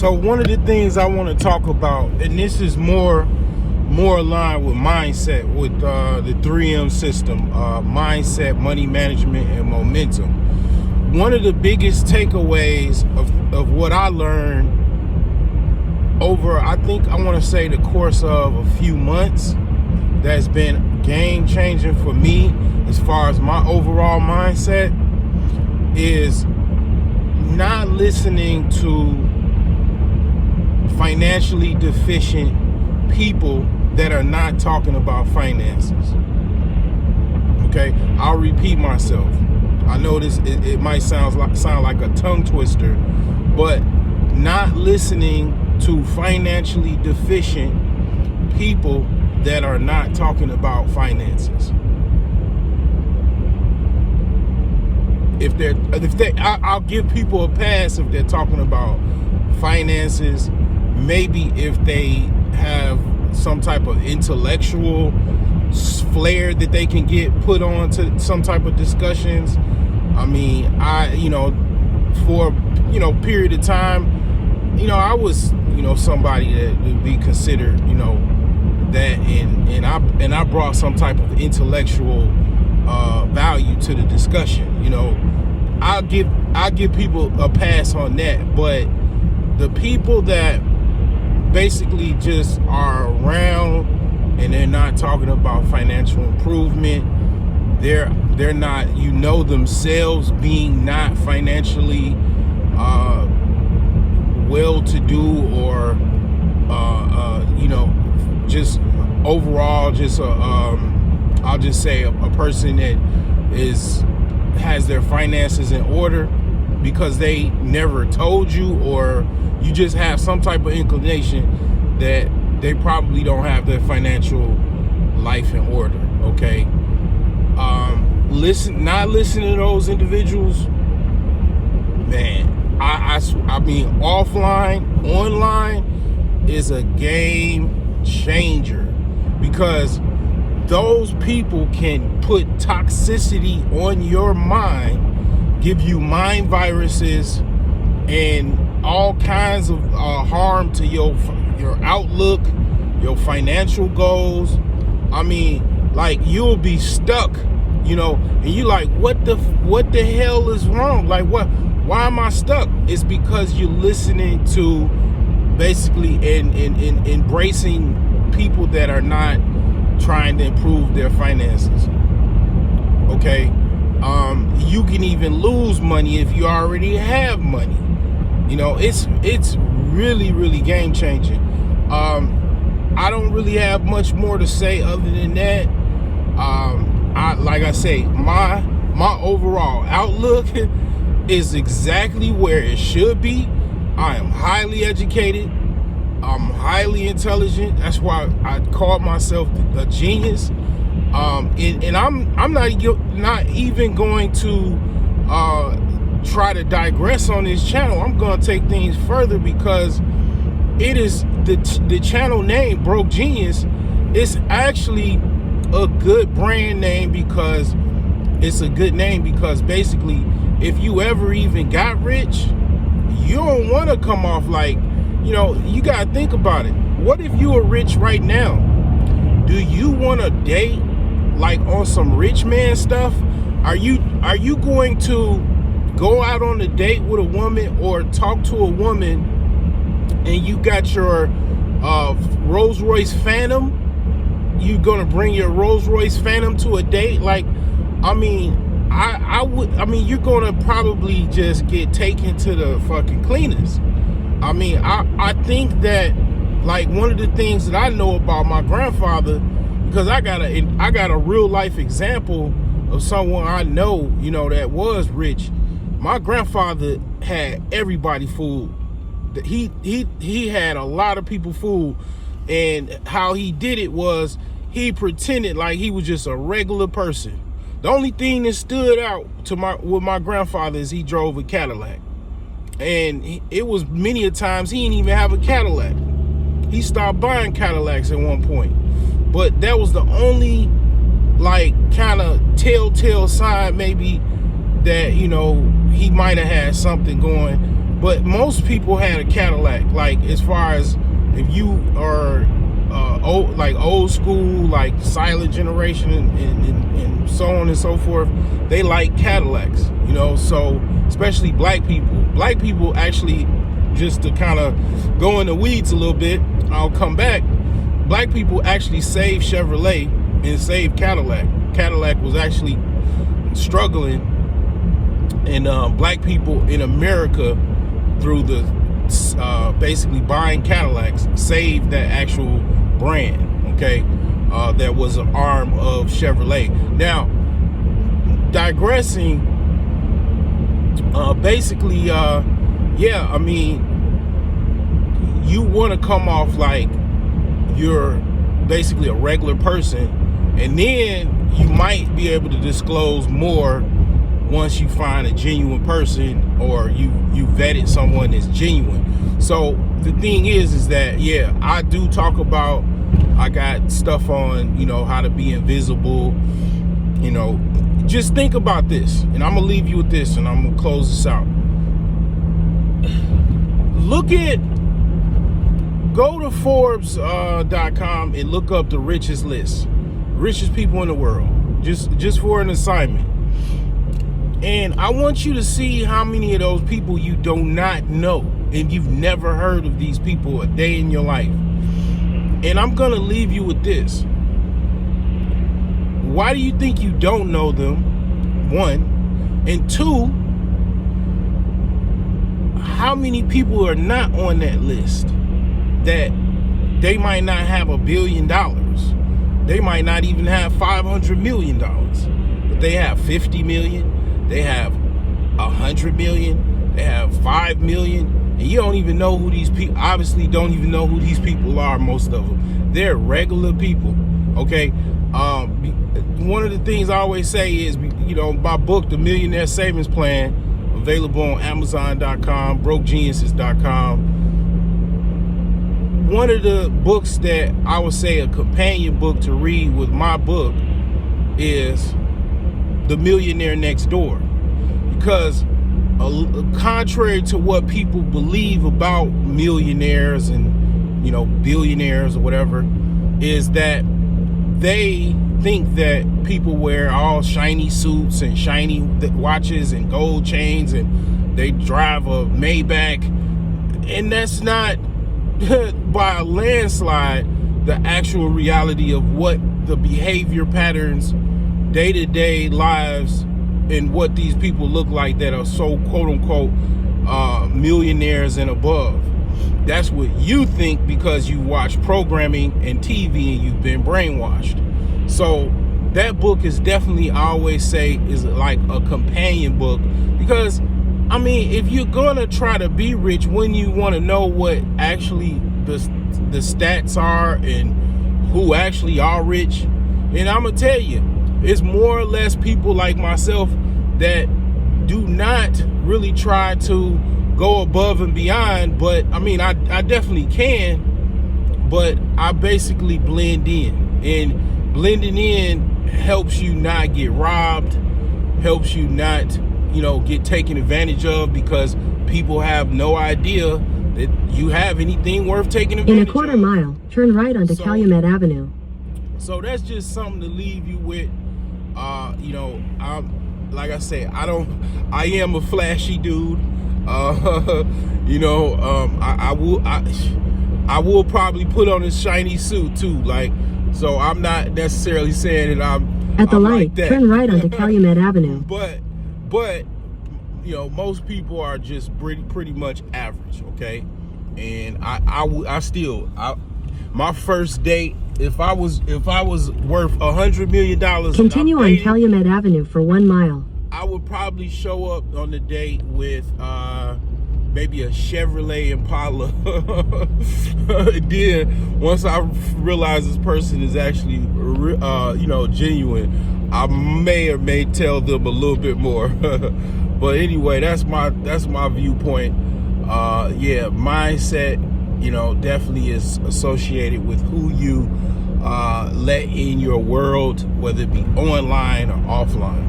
So one of the things I want to talk about, and this is more aligned with mindset, with the 3M system, mindset, money management, and momentum. One of the biggest takeaways of what I learned over, I think I want to say the course of a few months, that's been game changing for me as far as my overall mindset, is not listening to financially deficient people that are not talking about finances. Okay, I'll repeat myself. I know this, it might sound like a tongue twister, but not listening to financially deficient people that are not talking about finances. I'll give people a pass if they're talking about finances. Maybe if they have some type of intellectual flair that they can get put on to some type of discussions. I mean, for a period of time, I was, somebody that would be considered, that, and I brought some type of intellectual value to the discussion. I'll give people a pass on that, but the people that basically just are around and they're not talking about financial improvement, they're not, themselves being not financially well-to-do, or just overall, I'll just say a person that has their finances in order because they never told you, or you just have some type of inclination that they probably don't have their financial life in order. Okay, not listening to those individuals, man. I mean, offline, online is a game changer, because those people can put toxicity on your mind, give you mind viruses, and all kinds of harm to your outlook, your financial goals. I mean, like, you'll be stuck, and you like, what the hell is wrong? Like, why am I stuck? It's because you're listening to basically and embracing people that are not trying to improve their finances. Okay, you can even lose money if you already have money. It's really, really game changing. I don't really have much more to say other than that. Like I say, my overall outlook is exactly where it should be. I am highly educated. I'm highly intelligent. That's why I call myself a genius. And I'm not even going to try to digress on this channel. I'm going to take things further, because it is the channel name Broke Genius. It's actually a good brand name, because it's a good name because basically, if you ever even got rich, you don't want to come off like, you got to think about it. What if you are rich right now? Do you want to date like on some rich man stuff? Are you going to go out on a date with a woman or talk to a woman and you got your Rolls Royce Phantom? You gonna bring your Rolls Royce Phantom to a date? Like, I mean, you're gonna probably just get taken to the fucking cleaners. I mean, I think that, like, one of the things that I know about my grandfather, because I got a real life example of someone I know, that was rich. My grandfather had everybody fooled. He had a lot of people fooled, and how he did it was he pretended like he was just a regular person. The only thing that stood out with my grandfather is he drove a Cadillac. And it was many a times he didn't even have a Cadillac. He stopped buying Cadillacs at one point. But that was the only, like, kind of telltale sign maybe that, he might have had something going. but most people had a Cadillac. Like, as far as if you are old school, like silent generation and so on and so forth, they like Cadillacs, you know. So especially black people actually, just to kind of go in the weeds a little bit, I'll come back. Black people actually saved Chevrolet and saved Cadillac. Cadillac was actually struggling, and black people in America, through the basically buying Cadillacs, saved that actual brand. Okay, that was an arm of Chevrolet. Now, digressing, basically, yeah, I mean, you want to come off like you're basically a regular person, and then you might be able to disclose more once you find a genuine person, or you vetted someone that's genuine. So the thing is that, yeah, I do talk about, I got stuff on, you know, how to be invisible. You know, just think about this, and I'm gonna leave you with this, and I'm gonna close this out. Go to Forbes.com and look up the richest list, richest people in the world, just for an assignment. And I want you to see how many of those people you do not know, and you've never heard of these people a day in your life. And I'm gonna leave you with this. Why do you think you don't know them? One. And two, how many people are not on that list that they might not have $1 billion? They might not even have $500 million, but they have 50 million, they have 100 million, they have 5 million, and you don't even know who these people, obviously don't even know who these people are, most of them. They're regular people, okay? One of the things I always say is, you know, my book, The Millionaire Savings Plan, available on Amazon.com, BrokeGeniuses.com. One of the books that I would say a companion book to read with my book is The Millionaire Next Door, because contrary to what people believe about millionaires and, you know, billionaires or whatever, is that they think that people wear all shiny suits and shiny watches and gold chains and they drive a Maybach, and that's not by a landslide the actual reality of what the behavior patterns, day-to-day lives, and what these people look like that are so quote-unquote millionaires and above. That's what you think because you watch programming and TV and you've been brainwashed. So that book is definitely, I always say, is like a companion book, because I mean, if you're gonna try to be rich, when you want to know what actually the stats are and who actually are rich, and I'm gonna tell you, it's more or less people like myself that do not really try to go above and beyond. But I mean, I definitely can, but I basically blend in, and blending in helps you not get robbed, helps you not, you know, get taken advantage of, because people have no idea that you have anything worth taking advantage of. In a quarter mile, turn right onto Calumet Avenue. So that's just something to leave you with. You know, like I said, I am a flashy dude. You know, I will probably put on a shiny suit too. Like, so I'm not necessarily saying that I'm at the I'm light. Like that. Turn right onto Calumet Avenue. But you know, most people are just pretty much average, okay? And I still my first date, if I was worth $100 million, continue on Calumet Avenue for 1 mile. I would probably show up on the date with maybe a Chevrolet Impala. Then once I realize this person is actually you know, genuine, I may or may tell them a little bit more. But anyway, that's my viewpoint. Yeah, mindset, you know, definitely is associated with who you let in your world, whether it be online or offline.